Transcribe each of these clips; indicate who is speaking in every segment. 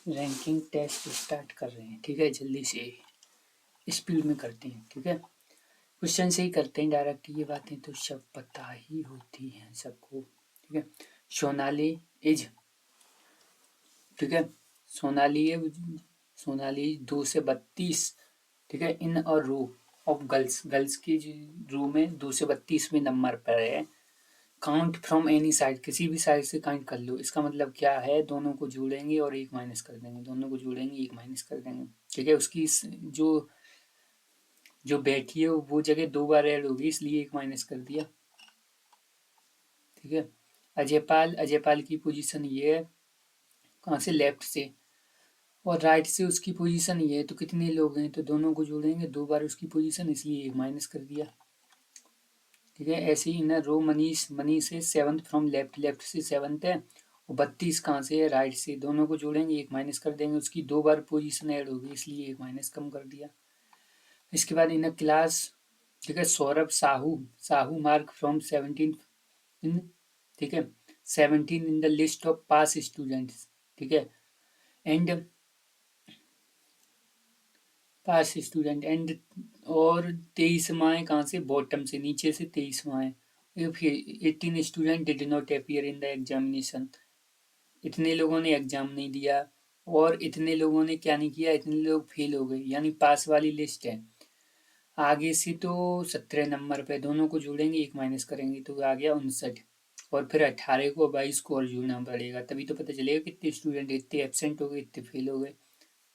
Speaker 1: Ranking test start कर रहे हैं, ठीक है। जल्दी से स्पीड में करते हैं, ठीक है। क्वेश्चन से ही करते हैं डायरेक्ट, ये बातें तो सब पता ही होती हैं सबको, ठीक है। सोनाली इज, ठीक है। सोनाली है, सोनाली 2 से 32, ठीक है। इन और रो ऑफ गर्ल्स, गर्ल्स की रो में 2 से 32वें नंबर पर है। काउंट फ्रॉम एनी साइड, किसी भी साइड से काउंट कर लो। इसका मतलब क्या है, दोनों को जोड़ेंगे और एक माइनस कर देंगे, दोनों को जोड़ेंगे एक माइनस कर देंगे, ठीक है। उसकी जो जो बैठी है वो जगह 2 बार ऐड होगी, इसलिए एक माइनस कर दिया, ठीक है। अजयपाल, अजयपाल की पोजीशन ये है, कहाँ से, लेफ्ट से, और राइट से उसकी पोजीशन ये है। तो कितने लोग हैं, तो दोनों को जोड़ेंगे 2 बार उसकी पोजीशन, इसलिए एक माइनस कर दिया, ठीक है। ऐसे ही ना रो मनीष, मनीष है 7th फ्रॉम लेफ्ट, लेफ्ट से 7th है, और 32 कहाँ से है, राइट से। दोनों को जोड़ेंगे एक माइनस कर देंगे, उसकी 2 बार पोजीशन ऐड होगी, इसलिए एक माइनस कम कर दिया। इसके बाद इन क्लास, ठीक है। सौरभ साहू, साहू मार्क फ्रॉम 17 इन, ठीक है, 17 in the list of pass students, ठीक है। एंड पास स्टूडेंट एंड, और 23वां कहाँ से, बॉटम से, नीचे से 23वां। फिर 18 student did not appear in the examination, इतने लोगों ने एग्जाम नहीं दिया, और इतने लोगों ने क्या नहीं किया, इतने लोग फेल हो गए, यानी पास वाली लिस्ट है। आगे से तो 17 नंबर पे, दोनों को जोड़ेंगे एक माइनस करेंगे तो आ गया 59, और फिर 18 को 22 को और जोड़ना पड़ेगा, तभी तो पता चलेगा कितने स्टूडेंट, इतने एबसेंट हो गए, इतने फेल हो गए,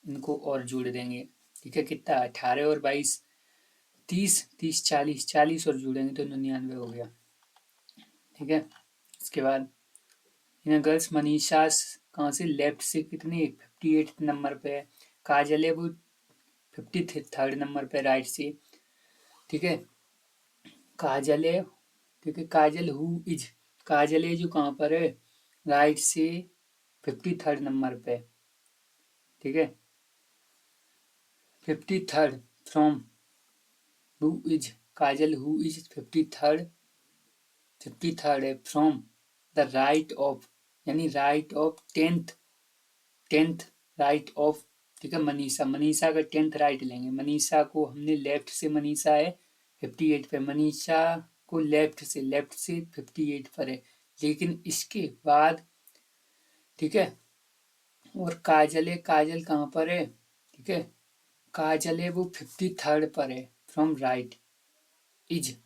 Speaker 1: इनको और जोड़ देंगे, ठीक है। कितना, 18 और 22, 30, 30, 40, 40 और जोड़ेंगे तो 99 हो गया, ठीक है। इसके बाद इन गर्ल्स, मनीषा कहाँ से, लेफ्ट से, कितने, 58 नंबर पे है। काजल है वो 53rd नंबर पे, राइट से, ठीक है। काजल है, ठीक है। काजल हु इज, काजल है जो कहाँ पर है, राइट से 53rd नंबर पे, ठीक है। 53rd from, who is, Kajal who is 53rd, 53rd है, फ्रॉम द राइट ऑफ, यानी right of 10th right of, ठीक है। मनीषा, मनीषा का 10th राइट लेंगे। मनीषा को हमने लेफ्ट से, मनीषा है 58 पे, मनीषा को लेफ्ट से 58 पर है, लेकिन इसके बाद, ठीक है। और काजल है, काजल कहाँ पर है, ठीक है। काजल है वो 53rd पर है, from right, is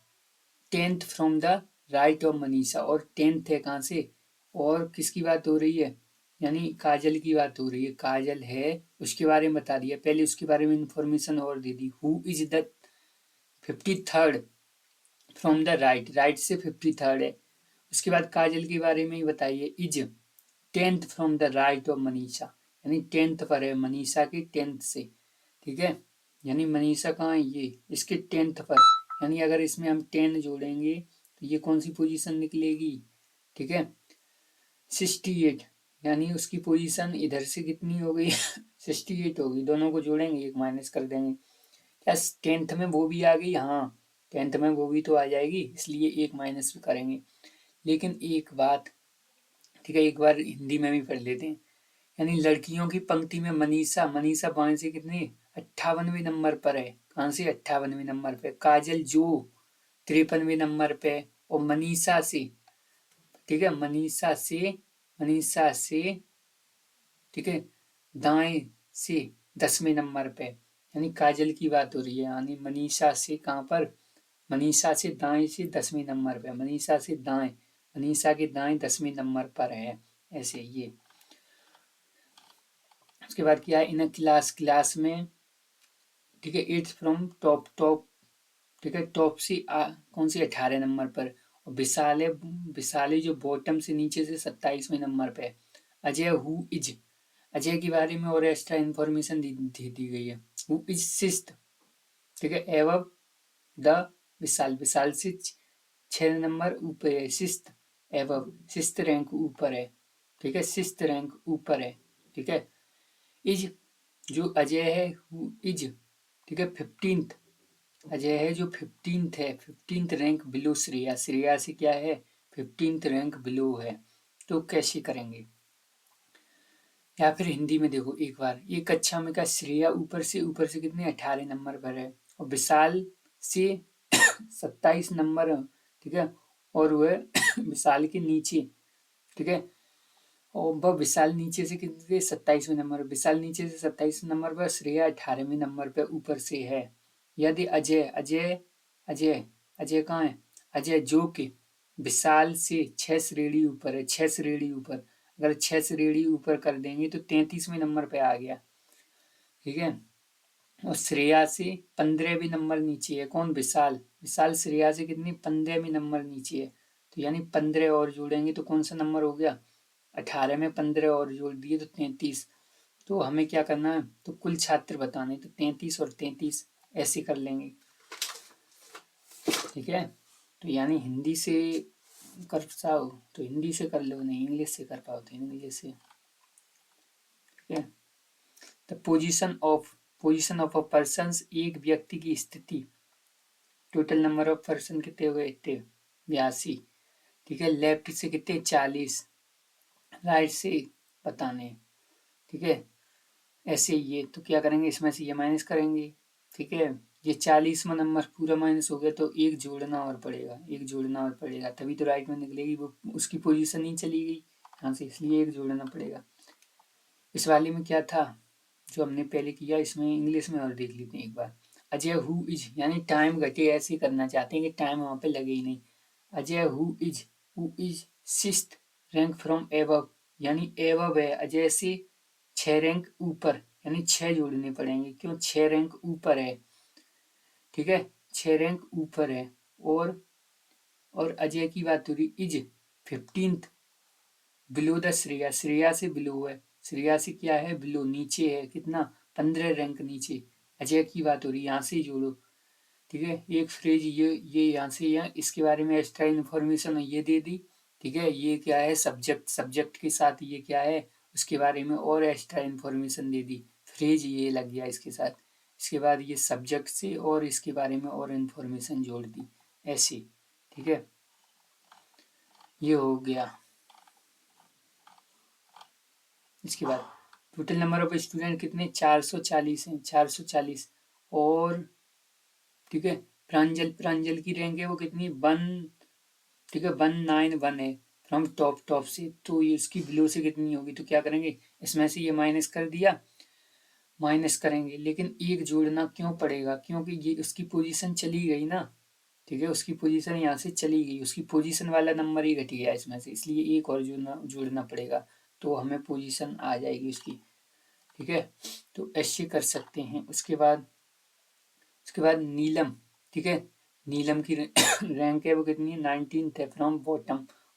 Speaker 1: 10th from the right of Manisha, और 10th है कहाँ से, और किसकी बात हो रही है, यानी काजल की बात हो रही है। काजल है, उसके बारे में बता दिया पहले, उसके बारे में इंफॉर्मेशन और दे दी। Who is the 53rd from the right, right से 53rd है। उसके बाद काजल के बारे में ही बताइए, is 10th from the right of Manisha, यानी 10th पर है, मनीषा के 10th से, ठीक है। यानी मनीषा कहाँ है, ये इसके 10th पर, यानी अगर इसमें हम 10 जोड़ेंगे तो ये कौन सी पोजीशन निकलेगी, ठीक है, 68, यानी उसकी पोजीशन इधर से कितनी हो गई 68 होगी। दोनों को जोड़ेंगे एक माइनस कर देंगे, क्या 10th में वो भी आ गई, हाँ 10th में वो भी तो आ जाएगी, इसलिए एक माइनस करेंगे। लेकिन एक बात, ठीक है, एक बार हिंदी में भी पढ़ लेते हैं। यानी लड़कियों की पंक्ति में मनीषा, मनीषा 5 से कितनी, 58वें नंबर पर है, कहाँ से, 58वें नंबर पे। काजल जो 53वें नंबर पे, और मनीषा से, ठीक है, मनीषा से, ठीक है, दाएं से 10वें नंबर पे, यानी काजल की बात हो रही है। यानी मनीषा से कहाँ पर, मनीषा से दाएं से 10वें नंबर पे, मनीषा से दाएं, मनीषा के दाएं 10वें नंबर पर है, ऐसे ये। उसके बाद क्या है, इन क्लास, क्लास में, ठीक है, 8th फ्रॉम टॉप, टॉप, ठीक है, टॉप से कौन सी, 18 नंबर पर। और विशाल है, विशाल है जो बॉटम से, नीचे से 27वें नंबर पे है। अजय हु इज, अजय के बारे में और एक्स्ट्रा इन्फॉर्मेशन दी गई है। हु इज 6th, ठीक है, एवब द विशाल, विशाल से 6 नंबर ऊपर है, 6th एवब, 6th रैंक ऊपर है, ठीक है, 6th रैंक ऊपर है, ठीक है। इज जो अजय है, हु इज, ठीक है, 15th, अजय है जो 15th है, 15th rank below Shreya, Shreya से क्या है, 15th रैंक बिलो है। तो कैसे करेंगे, या फिर हिंदी में देखो एक बार, ये कक्षा में का श्रेया ऊपर से कितने 18 नंबर पर है और विशाल से 27 नंबर, ठीक है, और वह विशाल के नीचे, ठीक है, और वह विशाल नीचे से कितने 27वें नंबर, विशाल नीचे से 27 नंबर पर, श्रेया 18वें नंबर पर ऊपर से है। यदि अजय अजय अजय अजय कहाँ है, अजय जो कि विशाल से 6 श्रेणी ऊपर है, 6 श्रेणी ऊपर, अगर 6 श्रेणी ऊपर कर देंगे तो 33वें नंबर पे आ गया, ठीक है, और श्रेया से 15वें नंबर नीचे है कौन, विशाल, विशाल श्रेया से कितनी 15वें नंबर नीचे है, तो यानी 15 और जोड़ेंगे तो कौन सा नंबर हो गया, 18 में 15 और जोड़ दिए तो 33। तो हमें क्या करना है, तो कुल छात्र बताने, तो 33 और 33 ऐसे कर लेंगे, ठीक है। तो यानी हिंदी से कर पाओ तो हिंदी से कर लो, नहीं इंग्लिश से कर पाओ तो इंग्लिश से, ठीक है। The position of a person, एक व्यक्ति की स्थिति, टोटल नंबर ऑफ पर्सन कितने हो गए, इतने 82, ठीक है, लेफ्ट से कितने 40, राइट से बताने, ठीक है, ऐसे ये तो क्या करेंगे, इसमें से ये माइनस करेंगे, ठीक है, ये 40वां नंबर पूरा माइनस हो गया तो एक जोड़ना और पड़ेगा, एक जोड़ना और पड़ेगा तभी तो राइट में निकलेगी, वो उसकी पोजीशन ही चली गई यहाँ से, इसलिए एक जोड़ना पड़ेगा। इस वाले में क्या था जो हमने पहले किया, इसमें इंग्लिश में और देख लेते हैं एक बार। अजय हु इज, यानी टाइम घटे ऐसे करना चाहते हैं कि टाइम वहां पे लगे ही नहीं। Ajay who is sixth rank from above, यानी एबव है अजय से 6 रैंक ऊपर, यानी 6 जोड़ने पड़ेंगे, क्यों 6 रैंक ऊपर है, ठीक है, 6 रैंक ऊपर है, और अजय की बात हो रही, is 15th below the Shreya, Shreya से बिलो है, श्रेया से क्या है बिलो, नीचे है, कितना 15 रैंक नीचे, अजय की बात हो रही, यहाँ से जोड़ो, ठीक है, एक फ्रेज ये यहाँ से यहाँ इसके बारे में एक्स्ट्रा इन्फॉर्मेशन ये दे दी, ठीक है, ये क्या है सब्जेक्ट, सब्जेक्ट के साथ ये क्या है उसके बारे में और एक्स्ट्रा इन्फॉर्मेशन दे दी, फ्रेज ये लग गया इसके साथ, इसके बाद ये सब्जेक्ट से और इसके बारे में और इन्फॉर्मेशन जोड़ दी ऐसे, ठीक है, ये हो गया। इसके बाद टोटल नंबर ऑफ स्टूडेंट कितने 440 हैं, 440, और ठीक है, प्रांजल प्रांजल की रैंक है वो कितनी 1, ठीक है 191 है फ्रॉम टॉप से, तो ये इसकी बिलो से कितनी होगी, तो क्या करेंगे इसमें से ये माइनस कर दिया, माइनस करेंगे, लेकिन एक जोड़ना क्यों पड़ेगा, क्योंकि ये उसकी पोजीशन चली गई ना, ठीक है, उसकी पोजीशन यहाँ से चली गई, उसकी पोजीशन वाला नंबर ही घट गया इसमें से, इसलिए एक और जोड़ना पड़ेगा, तो हमें पोजीशन आ जाएगी उसकी, ठीक है, तो ऐसे कर सकते हैं। उसके बाद नीलम, ठीक है, नीलम की रैंक है वो कितनी है 19th है फ्रॉम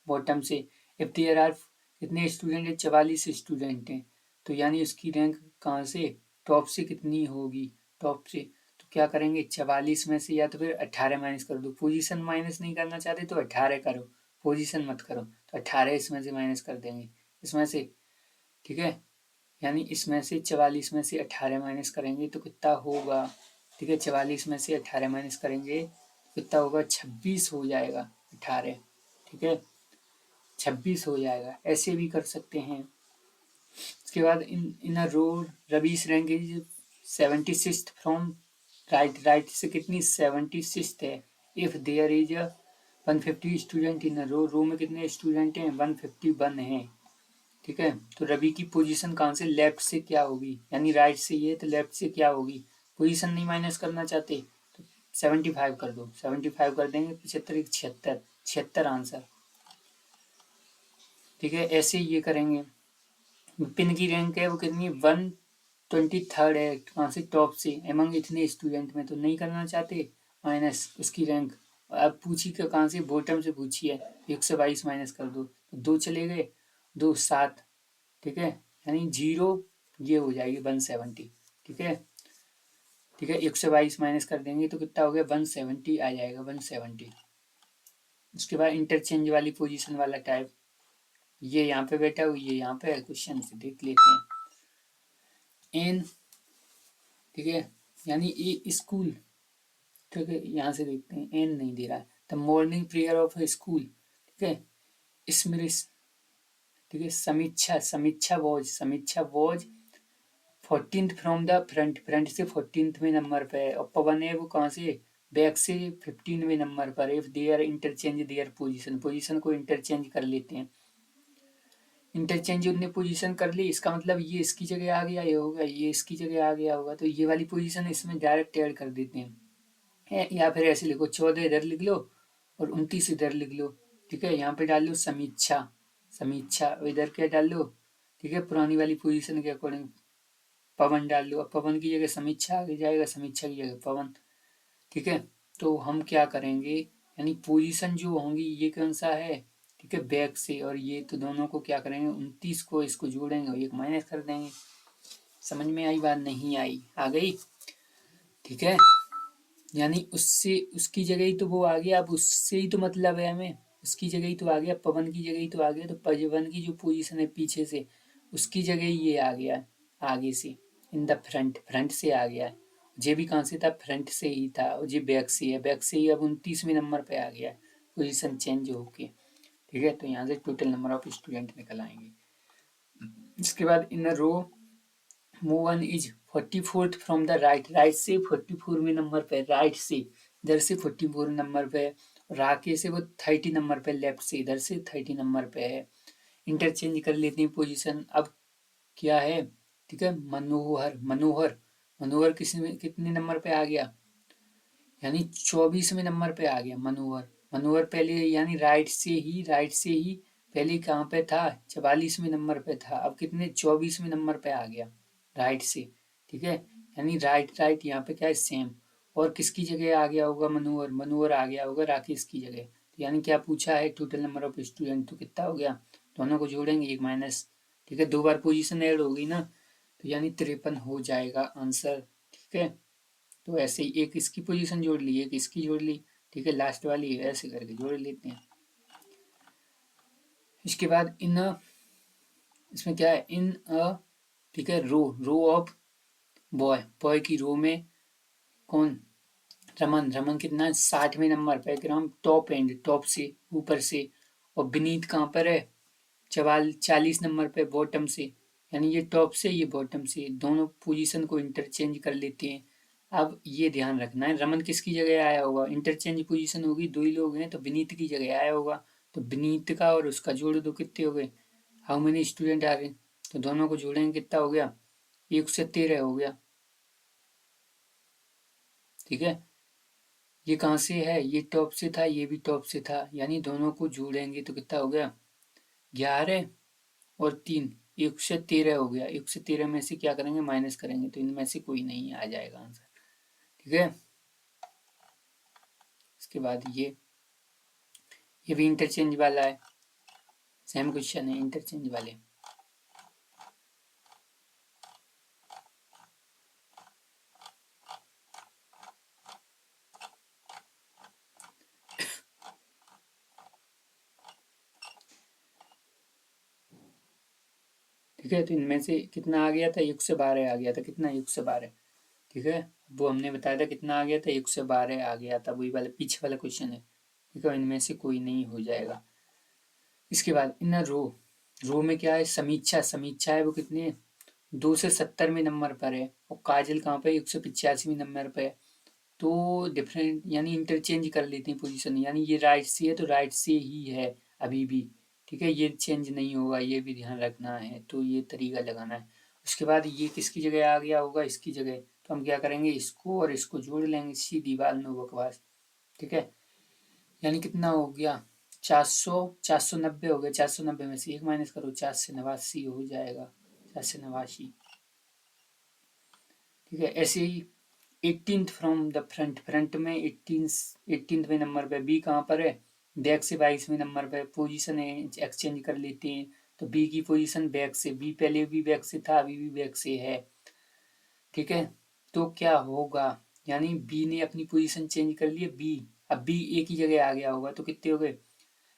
Speaker 1: बॉटम से, इफ देयर आर कितने स्टूडेंट है 44 स्टूडेंट हैं, तो यानी उसकी रैंक कहाँ से टॉप से कितनी होगी, टॉप से, तो क्या करेंगे 44 में से या तो फिर 18 माइनस कर दो, पोजीशन माइनस नहीं करना चाहते तो 18 करो, पोजीशन मत करो, तो 18 इसमें से माइनस कर देंगे इसमें से, ठीक है, यानी इसमें से 44 में से 18 माइनस करेंगे तो कितना होगा, ठीक है, 44 में से 18 माइनस करेंगे तो कितना होगा 26 हो जाएगा, 18, ठीक है, 26 हो जाएगा, ऐसे भी कर सकते हैं। उसके बाद in a row Ravish rank is 76 from right से कितनी 76 है, if there is 150 student in a row में कितने स्टूडेंट हैं 151 हैं, ठीक है, तो रवि की पोजीशन कहाँ से लेफ्ट से क्या होगी, यानी राइट से ये तो लेफ्ट से क्या होगी, पोजीशन नहीं माइनस करना चाहते तो 75 कर दो, 75 कर देंगे 75 76, 76 आंसर, ठीक है, ऐसे ये करेंगे। विपिन की रैंक है वो कितनी 123 है, कहाँ से टॉप से, एमंग इतने स्टूडेंट में तो नहीं करना चाहते माइनस उसकी रैंक, अब पूछी कहाँ से बॉटम से पूछी है, 122 माइनस कर दो तो 2 चले गए, 2 7, ठीक है, यानी 0 ये हो जाएगी 170, ठीक है, ठीक है, 122 माइनस कर देंगे तो कितना हो गया 170 आ जाएगा 170। उसके बाद इंटरचेंज वाली पोजीशन वाला टाइप, ये यहाँ पे बैठा हुआ ये यहाँ पे क्वेश्चन से देख लेते हैं। एन, ठीक है, यानी ए स्कूल, ठीक है, यहाँ से देखते हैं एन नहीं दे रहा है, the morning prayer of A school, ठीक है, स्मृति ठीक है। समीक्षा was 14th from the front से 14वें नंबर पे है, और पवन है वो कहाँ से, बैक से 15वें नंबर पर। If they are interchange their position को इंटरचेंज कर लेते हैं। इंटरचेंज उनने पोजीशन कर ली, इसका मतलब ये इसकी जगह आ गया, ये होगा ये इसकी जगह आ गया होगा, तो ये वाली पोजीशन इसमें डायरेक्ट ऐड कर देते हैं। या फिर ऐसे लिखो 14 इधर लिख लो और 29 इधर लिख लो। ठीक है, यहाँ पे डाल लो समीक्षा इधर क्या डाल लो, ठीक है, पुरानी वाली पोजीशन के अकॉर्डिंग पवन डाल लो। अब पवन की जगह समीक्षा आ जाएगा, समीक्षा की जगह पवन। ठीक है, तो हम क्या करेंगे, यानी पोजीशन जो होंगी ये कौन सा है, ठीक है, बैक से, और ये तो दोनों को क्या करेंगे, 29 को इसको जोड़ेंगे और एक माइनस कर देंगे। समझ में आई बात, नहीं आई, आ गई। ठीक है, यानी उससे उसकी जगह ही तो वो आ गया, अब उससे ही तो मतलब है हमें, उसकी जगह ही तो आ गया, पवन की जगह ही तो आ गया, तो पवन की जो पोजीशन है पीछे से उसकी जगह ही ये आ गया आगे से, इन द फ्रंट से आ गया है। जे भी कहाँ से था, फ्रंट से ही था, और जे बैक से है, बैक से ही अब 29वें नंबर पे आ गया है, पोजीशन चेंज होके। ठीक है, तो यहाँ से टोटल नंबर ऑफ स्टूडेंट निकल आएंगे। इसके बाद in row Mohan is 44th from the right से 44वें नंबर पे, राइट से इधर से 44 नंबर पे, राके से वो 30 नंबर पे, लेफ्ट से इधर से 30 नंबर पे है। इंटरचेंज कर लेते हैं पोजीशन। अब क्या है, ठीक है, मनोहर कितने नंबर पे आ गया, यानी 24वें नंबर पे आ गया मनोहर पहले, यानी राइट से ही पहले कहाँ पे था, 44वें नंबर पे था, अब कितने 24वें नंबर पे आ गया राइट से। ठीक है, यानी राइट यहाँ पे क्या है, सेम। और किसकी जगह आ गया होगा, मनोहर आ गया होगा राकेश की जगह। तो यानी क्या पूछा है, टोटल नंबर ऑफ स्टूडेंट, तो कितना हो गया, दोनों को जोड़ेंगे एक माइनस। ठीक है, 2 बार पोजीशन ऐड हो गई ना, तो यानी 53 हो जाएगा आंसर। ठीक है, तो ऐसे ही एक इसकी पोजीशन जोड़ ली, एक इसकी जोड़ ली, ठीक है, लास्ट वाली ऐसे करके जोड़ लेते हैं। इसके बाद इसमें क्या है, ठीक है, रो ऑफ बॉय की रो में कौन, रमन कितना है, 60वें नंबर पे, ग्राम टॉप से ऊपर से, और विनीत कहाँ पर है, 40 नंबर पे बॉटम से, यानी ये टॉप से ये बॉटम से, दोनों पोजीशन को इंटरचेंज कर लेते हैं। अब ये ध्यान रखना है, रमन किसकी जगह आया होगा, इंटरचेंज पोजीशन होगी, 2 ही लोग हैं तो विनीत की जगह आया होगा, तो विनीत का और उसका जोड़ दो, कितने हो गए, हाउ मेनी स्टूडेंट आ रहे, तो दोनों को जोड़ेंगे कितना हो गया, 1 से 13 हो गया। ठीक है, ये कहाँ से है, ये टॉप से था, ये भी टॉप से था, यानी दोनों को जोड़ेंगे तो कितना हो गया, 11 और 3, 1 से 13 हो गया। 1 से 13 में से क्या करेंगे, माइनस करेंगे, तो इनमें से कोई नहीं आ जाएगा आंसर। ठीक है, इसके बाद ये भी इंटरचेंज वाला है, सेम क्वेश्चन है इंटरचेंज वाले। ठीक है, तो इनमें से कितना आ गया था, 1 से 12 आ गया था, कितना 1 से 12। ठीक है, वो हमने बताया था कितना आ गया था, 1 से 12 आ गया था, वही वाला पीछे वाला क्वेश्चन है। ठीक है, इनमें से कोई नहीं हो जाएगा। इसके बाद इन रो में क्या है, समीक्षा है, वो कितनी है, 2 से 70वें नंबर पर है, और काजल कहाँ पे, 185वें नंबर पे है। तो डिफरेंट यानी इंटरचेंज कर लेते हैं पोजीशन, यानी ये राइट से है तो राइट से ही है अभी भी। ठीक है, ये चेंज नहीं होगा, ये भी ध्यान रखना है, तो ये तरीका लगाना है। उसके बाद ये किसकी जगह आ गया होगा, इसकी जगह, तो हम क्या करेंगे, इसको और इसको जोड़ लेंगे, सीधी बात, नो बकवास। ठीक है, यानी कितना हो गया, 490 हो गया, 490 में से 1 माइनस करो, 4 से 89 हो जाएगा, 4 से 89। ठीक है, ऐसे ही 18th फ्रॉम द फ्रंट में 18वें नंबर पे, बी कहाँ पर है, बैक से 22वें नंबर पे, पोजीशन एक्सचेंज कर लेते हैं, तो बी की पोजीशन बैक से, बी पहले भी बैक से था, अभी भी बैक से है। ठीक है, तो क्या होगा, यानी बी ने अपनी पोजीशन चेंज कर ली है, बी अब बी एक ही जगह आ गया होगा, तो कितने हो गए,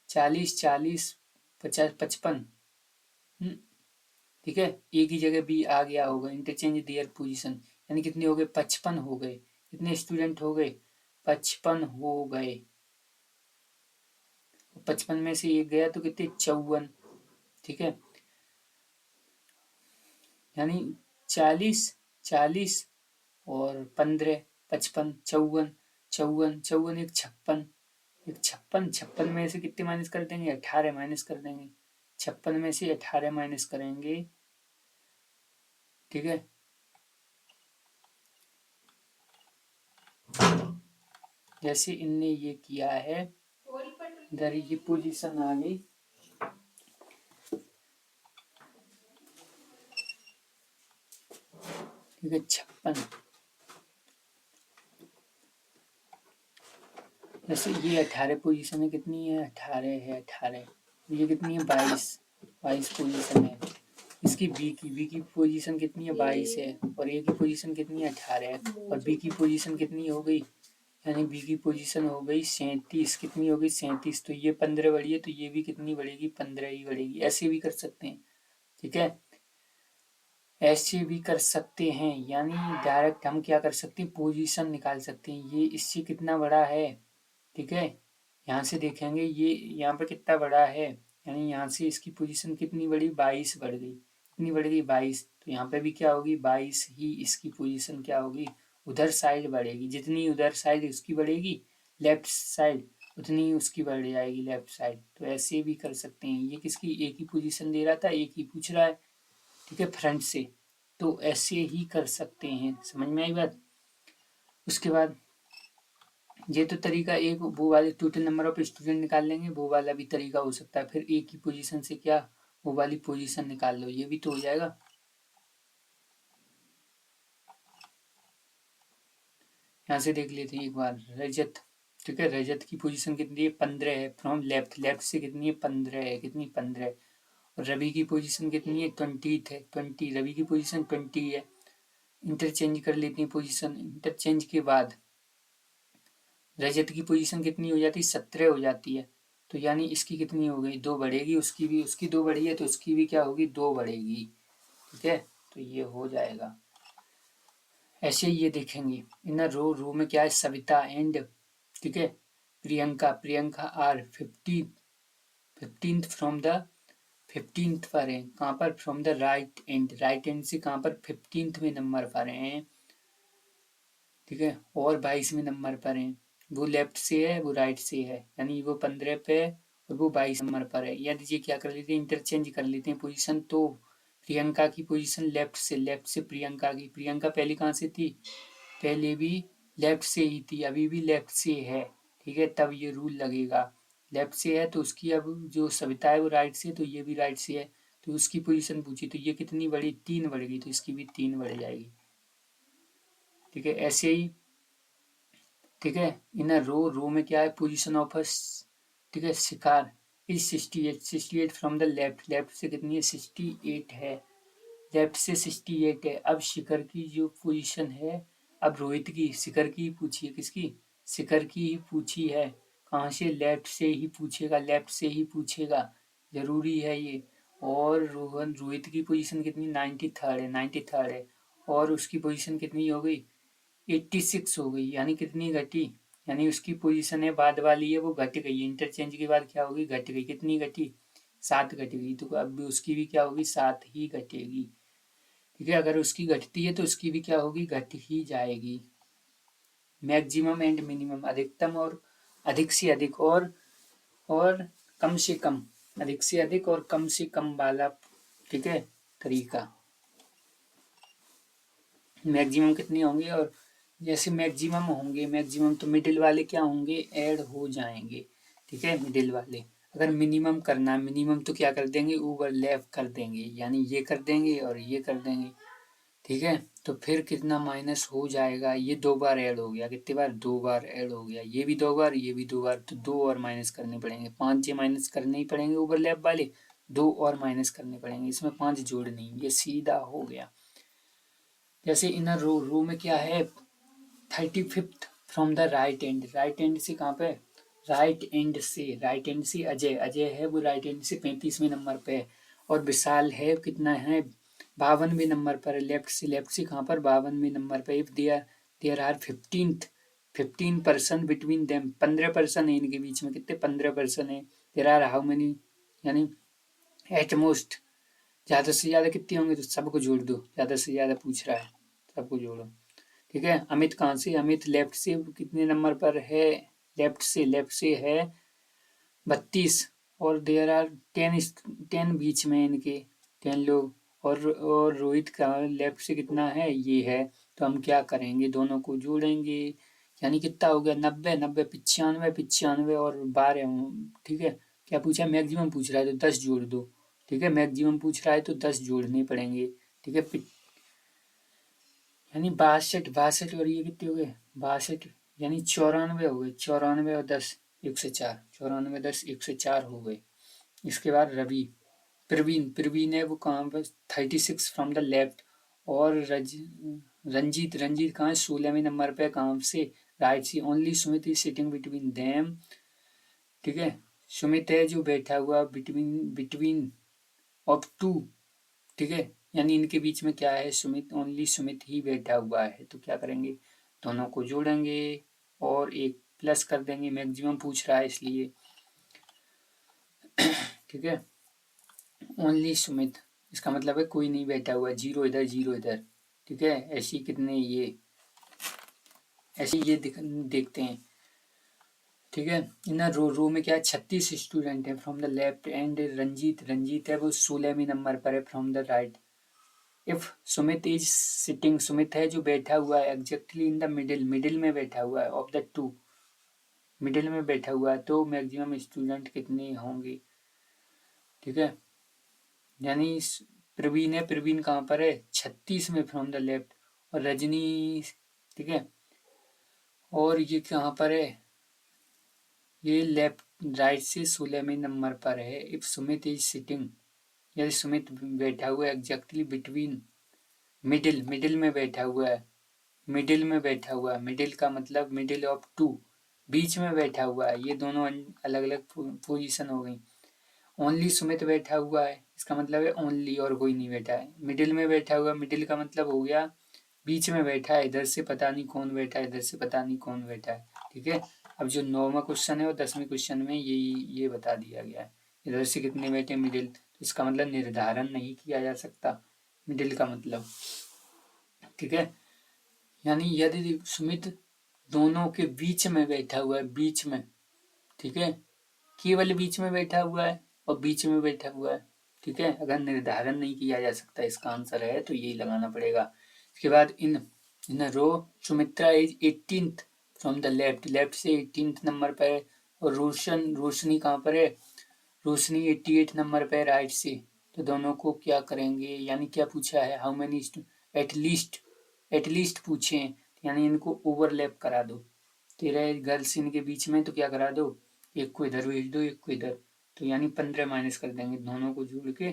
Speaker 1: 40 50 55। ठीक है, एक ही जगह बी आ गया होगा, इंटरचेंज देयर पोजीशन, यानी कितने हो गए, 55 हो गए। कितने स्टूडेंट हो गए, 55 हो गए। 55 में से एक गया तो कितने, 54। ठीक है, यानी 40 और 15 55 54 54 54 एक 56 एक 56 में से कितने माइनस कर देंगे, 18 माइनस कर देंगे, 56 में से 18 माइनस करेंगे, ठीक है। जैसे इनने ये किया है, इधर ये पोजीशन आ गई, ठीक है, 56। जैसे ये 18 पोजीशन है, कितनी है, 18 है, 18, ये कितनी है, 22 पोजीशन है। इसकी बी की पोजीशन कितनी है, 22 है, और ए की पोजीशन कितनी है, 18 है, और बी की पोजीशन कितनी हो गई, यानी बी की पोजीशन हो गई 37, कितनी हो गई, 37, तो ये 15 बढ़ी है, तो ये भी कितनी बढ़ेगी, 15 ही बढ़ेगी। ऐसे भी कर सकते हैं, ठीक है, ऐसे भी कर सकते हैं, यानी डायरेक्ट हम क्या कर सकते हैं, पोजीशन निकाल सकते हैं, ये इससे कितना बड़ा है, ठीक है, यहाँ से देखेंगे ये यहाँ पे कितना बड़ा है, यानी यहाँ से इसकी पोजीशन कितनी बढ़ी, 22 बढ़ गई, कितनी बढ़ गई, 22, तो यहाँ पे भी क्या होगी, 22 ही इसकी पोजीशन क्या होगी, उधर साइड बढ़ेगी, जितनी उधर साइड उसकी बढ़ेगी लेफ्ट साइड, उतनी ही उसकी बढ़ जाएगी लेफ्ट साइड। तो ऐसे भी कर सकते हैं, ये किसकी, एक ही पोजीशन दे रहा था, एक ही पूछ रहा है, ठीक है, फ्रंट से, तो ऐसे ही कर सकते हैं, समझ में आई बात। उसके बाद ये तो तरीका एक, वो वाले टोटल नंबर ऑफ स्टूडेंट निकाल लेंगे, वो वाला भी तरीका हो सकता है, फिर एक ही पोजीशन से क्या, वो वाली पोजीशन निकाल लो, ये भी तो हो जाएगा। यहाँ से देख लेते हैं एक बार, रजत, ठीक है, रजत की पोजीशन कितनी है, 15 है, फ्रॉम लेफ्ट, लेफ्ट से कितनी है, 15 है, कितनी, 15, और रवि की पोजीशन कितनी है, 20 है, 20, रवि की पोजीशन 20 है। इंटरचेंज कर लेते हैं पोजीशन, इंटरचेंज के बाद रजत की पोजीशन कितनी हो जाती है, 17 हो जाती है, तो यानी इसकी कितनी हो गई, 2 बढ़ेगी, उसकी भी, उसकी 2 बढ़ी है, तो उसकी भी क्या होगी, 2 बढ़ेगी, ठीक है, तो ये हो जाएगा। ऐसे ये देखेंगे, इन रो में क्या है, सविता एंड, ठीक है, Priyanka are 15th from the 15th पर है, कहाँ पर, फ्रॉम द राइट एंड से कहाँ पर, 15th में नंबर पर हैं, ठीक है, और 22वें नंबर पर हैं, वो लेफ्ट से है, वो राइट से है, यानी वो 15 पे है और वो 22 नंबर पर है। या दीजिए क्या कर लेते हैं, इंटरचेंज कर लेते हैं पोजीशन, तो प्रियंका की पोजीशन लेफ्ट से प्रियंका पहले कहाँ से थी, पहले भी लेफ्ट से ही थी, अभी भी लेफ्ट से है, ठीक है, तब ये रूल लगेगा, लेफ्ट से है तो उसकी अब जो सविता है वो राइट से, तो ये भी राइट से है, तो उसकी पोजीशन पूछी, तो ये कितनी बढ़ी, 3 बढ़ गई, तो इसकी भी 3 बढ़ जाएगी, ठीक है, ऐसे ही, ठीक है, इन रो में क्या है, पोजीशन ऑफ ठीक है, शिकार इज 68 फ्रॉम द लेफ्ट से कितनी है, 68 है, लेफ्ट से 68 है। अब शिखर की जो पोजीशन है, अब रोहित की, शिखर की पूछी है, किसकी, शिखर की ही पूछी है, कहाँ से, लेफ्ट से ही पूछेगा, लेफ्ट से ही पूछेगा, जरूरी है ये। और रोहित की पोजीशन कितनी, 93rd है, और उसकी पोजीशन कितनी हो गई, 86 हो गई, यानी कितनी घटी, यानी उसकी पोजीशन है बाद वाली है वो घट गई, इंटरचेंज के बाद क्या होगी, घट गई, कितनी घटी, 7 घट गई, तो अब भी उसकी भी क्या होगी, 7 ही घटेगी, ठीक है, अगर उसकी घटती है तो उसकी भी क्या होगी, घट ही जाएगी। मैक्सिमम एंड मिनिमम, अधिकतम और अधिक से अधिक, और कम से कम, अधिक से अधिक और कम से कम वाला, ठीक है, तरीका, मैक्सिमम कितने होंगे, और जैसे मैक्सिमम होंगे, मैक्सिमम तो मिडिल वाले क्या होंगे, ऐड हो जाएंगे, ठीक है, मिडिल वाले। अगर मिनिमम करना, मिनिमम तो क्या कर देंगे, ओवरलैप कर देंगे, यानी ये कर देंगे और ये कर देंगे, ठीक है, तो फिर कितना माइनस हो जाएगा, ये 2 बार ऐड हो गया, कितने बार, 2 बार ऐड हो गया, ये भी 2 बार, ये भी 2 बार, तो 2 और माइनस करने पड़ेंगे, 5 ये माइनस करने ही पड़ेंगे ओवरलैप वाले, 2 और माइनस करने पड़ेंगे, इसमें 5 जोड़ नहीं, ये सीधा हो गया। जैसे इनर रो में क्या है, 35th from the right and से कहाँ पे, राइट एंड से अजय है, वो राइट एंड से 35वें नंबर पे है, और विशाल है, कितना है, 52वें नंबर पर है, लेफ्ट से कहाँ पर, 52वें नंबर पे। If there are 15 between them, 15 person है इनके बीच में, कितने, 15 पर्सन है, देयर आर हाउ मेनी, यानी एट मोस्ट ज़्यादा से ज़्यादा कितनी होंगी, तो सबको जोड़ दो, ज़्यादा से ज़्यादा पूछ रहा है, सबको जोड़ो। ठीक है, अमित कहाँ से, अमित लेफ्ट से कितने नंबर पर है, लेफ्ट से है 32, और देयर आर 10 बीच में इनके 10 लोग, और रोहित का लेफ्ट से कितना है, ये है। तो हम क्या करेंगे, दोनों को जोड़ेंगे, यानी कितना हो गया 90, 90 95, 95 और 12। ठीक है, क्या पूछा, मैक्सिमम पूछ रहा है तो 10 जोड़ दो। ठीक है, मैक्सिमम पूछ रहा है तो 10 जोड़ने पड़ेंगे। ठीक है, यानी 62, 62 और ये कितने हो गए, 62 यानी 94 हो गए, 94 और 10 104, 94 10 104 हो गए। इसके बाद रवि, प्रवीण, प्रवीण है वो कहाँ पर, 36 फ्रॉम द लेफ्ट, और रंजीत, रंजीत कहाँ है, 16वें नंबर पे, कहाँ से, राइट से, only Sumit is sitting between them. ठीक है, सुमित है जो बैठा हुआ बिटवीन, बिटवीन ऑफ टू। ठीक है, यानी इनके बीच में क्या है, सुमित, ओनली सुमित ही बैठा हुआ है। तो क्या करेंगे, दोनों को जोड़ेंगे और एक प्लस कर देंगे, मैक्सिमम पूछ रहा है इसलिए। ठीक है, ओनली सुमित, इसका मतलब है कोई नहीं बैठा हुआ, जीरो इधर जीरो इधर। ठीक है, ऐसी कितने ये, ऐसे ये देखते हैं। ठीक है, इन रो में क्या है, 36 स्टूडेंट है from the left, and Ranjit, Ranjit है वो 16वें नंबर पर है from the right. If Sumit is sitting, Sumit है जो बैठा हुआ है exactly in the middle, middle में बैठा हुआ है, ऑफ द टू, मिडिल में बैठा हुआ है, तो मैक्सिमम स्टूडेंट कितने होंगे। ठीक है, यानी प्रवीण है, प्रवीण कहाँ पर है, 36 में फ्रॉम द लेफ्ट, और रजनी, ठीक है, और ये कहाँ पर है, ये लेफ्ट, राइट से 16वें नंबर पर है। इफ सुमित इज सिटिंग, यदि सुमित बैठा हुआ है एग्जैक्टली बिटवीन, मिडिल, मिडिल में बैठा हुआ है, मिडिल में बैठा हुआ है, मिडिल का मतलब मिडिल ऑफ टू, बीच में बैठा हुआ है, ये दोनों अलग अलग पोजीशन हो गई। ओनली सुमित बैठा हुआ है, इसका मतलब है ओनली, और कोई नहीं बैठा है। मिडिल में बैठा हुआ, मिडिल का मतलब हो गया बीच में बैठा है, इधर से पता नहीं कौन बैठा है, इधर से पता नहीं कौन बैठा है। ठीक है, अब जो 9वां क्वेश्चन है और 10वें क्वेश्चन में ये बता दिया गया है, इधर से कितने बैठे मिडिल, तो इसका मतलब निर्धारण नहीं किया जा सकता मिडिल का मतलब। ठीक है, यानी यदि सुमित दोनों के बीच में बैठा हुआ है, बीच में, ठीक है, केवल बीच में बैठा हुआ है और बीच में बैठा हुआ है। ठीक है, अगर निर्धारण नहीं किया जा सकता इसका आंसर है तो यही लगाना पड़ेगा। इसके बाद in row Sumitra is 18th from the left, left से 18th नंबर पर है, और रोशनी कहाँ पर है, रोशनी 88 नंबर पर राइट से। तो दोनों को क्या करेंगे, यानी क्या पूछा है, हाउ मेनी, एटलीस्ट, एटलीस्ट पूछे, यानी इनको ओवरलैप करा दो, 13 गर्ल्स इनके बीच में, तो क्या करा दो, एक को इधर भेज दो, एक को इधर, तो यानी 15 माइनस कर देंगे दोनों को जोड़ के।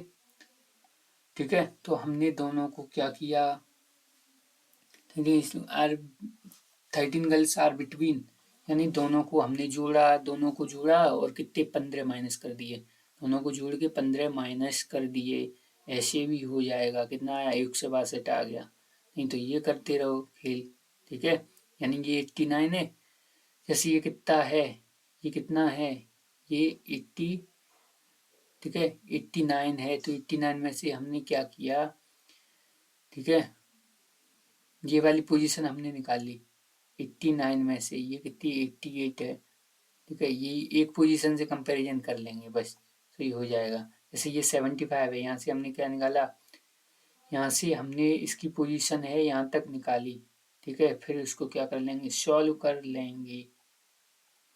Speaker 1: ठीक है, तो हमने दोनों को क्या किया, आर 13 गर्ल्स आर बिटवीन, यानी दोनों को हमने जोड़ा, दोनों को जोड़ा और कितने 15 माइनस कर दिए, दोनों को जोड़ के 15 माइनस कर दिए। ऐसे भी हो जाएगा, कितना आया, 162 आ गया, नहीं तो ये करते रहो खेल। ठीक है, यानी ये 89 है, जैसे ये कितना है, ये कितना है, ये 80, ठीक है 89 है, तो 89 में से हमने क्या किया, ठीक है, ये वाली पोजीशन हमने निकाल ली, 89 में से ये कितनी 88 है। ठीक है, ये एक पोजीशन से कंपैरिजन कर लेंगे बस, तो ये हो जाएगा। जैसे ये 75 है, यहाँ से हमने क्या निकाला, यहाँ से हमने इसकी पोजीशन है यहाँ तक निकाली। ठीक है, फिर इसको क्या कर लेंगे, सॉल्व कर लेंगे।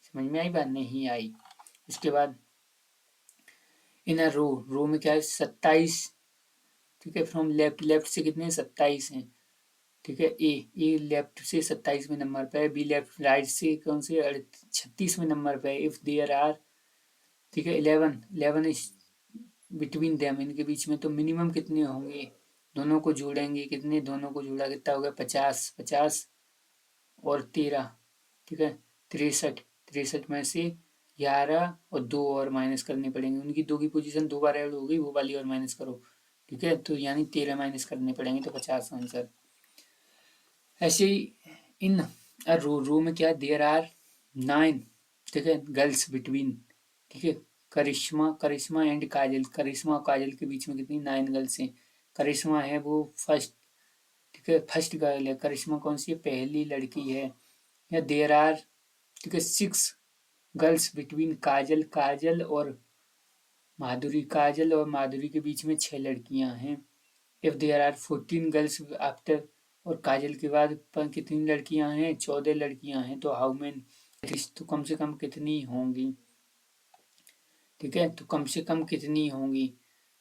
Speaker 1: समझ में आई बात, नहीं आई। उसके बाद इन अ रो में क्या है 27। ठीक है, फ्रॉम लेफ्ट, लेफ्ट से कितने 27 हैं। ठीक है, ए लेफ्ट से 27वें नंबर पे है, बी लेफ्ट, राइट से कौन से 36वें नंबर पे है। इफ देयर आर, ठीक है 11, 11 बिटवीन देम, इनके बीच में, तो मिनिमम कितने होंगे, दोनों को जोड़ेंगे, कितने, दोनों को जोड़ा कितना होगा 50, 50 और 13, ठीक है 63, 63 में से 11 और 2 और माइनस करने पड़ेंगे, उनकी दो की पोजीशन 2 बार ऐड हो गई, वो वाली और माइनस करो। ठीक है, तो यानी 13 माइनस करने पड़ेंगे, तो 50 आंसर। ऐसे ही इन रो में क्या, देयर आर 9, ठीक है गर्ल्स बिटवीन, ठीक है करिश्मा, करिश्मा एंड काजल, करिश्मा और काजल के बीच में कितनी 9 गर्ल्स हैं। करिश्मा है वो फर्स्ट, ठीक है, फर्स्ट गर्ल है। करिश्मा कौन सी है, पहली लड़की है। या देर आर, ठीक है, 6 गर्ल्स बिटवीन काजल, काजल और माधुरी, काजल और माधुरी के बीच में 6 लड़कियां हैं। If there are 14 girls after, और काजल के बाद कितनी लड़कियां हैं, 14 लड़कियां हैं। तो हाउ मेनी, तो कम से कम कितनी होंगी, ठीक है, तो कम से कम कितनी होंगी।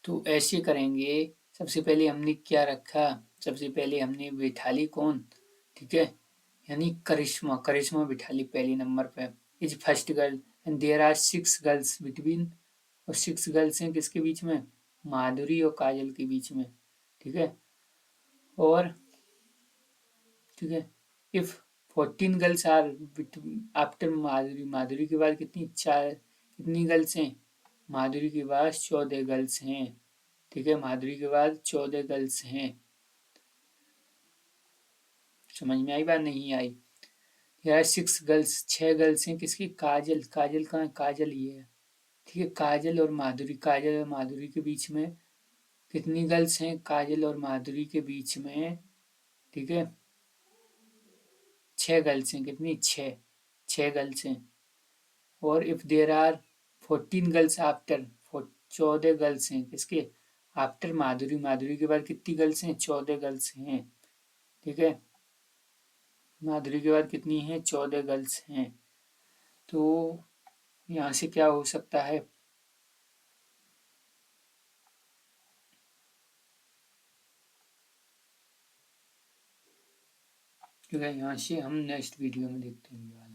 Speaker 1: तो ऐसे करेंगे, सबसे पहले हमने क्या रखा, सबसे पहले हमने बिठाली कौन, ठीक है, यानी करिश्मा, करिश्मा बिठाली पहले नंबर पे, is first girl. And there are 6 girls between, और 6 गर्ल्स हैं किसके बीच में, माधुरी और काजल के बीच में, ठीक है। और ठीक है, इफ 14 गर्ल्स आर आफ्टर माधुरी, माधुरी के बाद कितनी, 4, कितनी गर्ल्स हैं, माधुरी के बाद 14 गर्ल्स हैं, ठीक है, माधुरी के बाद 14 गर्ल्स हैं। समझ में आई बात, नहीं आई। यार 6 गर्ल्स, 6 गर्ल्स हैं किसकी, काजल, काजल कहाँ है, काजल ये है, ठीक है, काजल और माधुरी, काजल और माधुरी के बीच में कितनी गर्ल्स हैं, काजल और माधुरी के बीच में, ठीक है, 6 गर्ल्स हैं, कितनी, 6, 6 गर्ल्स हैं। और if there are 14 girls after, 14 girls हैं किसके, आफ्टर माधुरी, माधुरी के बाद कितनी गर्ल्स हैं, 14 गर्ल्स हैं, ठीक है, माधुरी के बाद कितनी हैं, 14 गर्ल्स हैं। तो यहाँ से क्या हो सकता है, ठीक है, यहाँ से हम नेक्स्ट वीडियो में देखते हैं।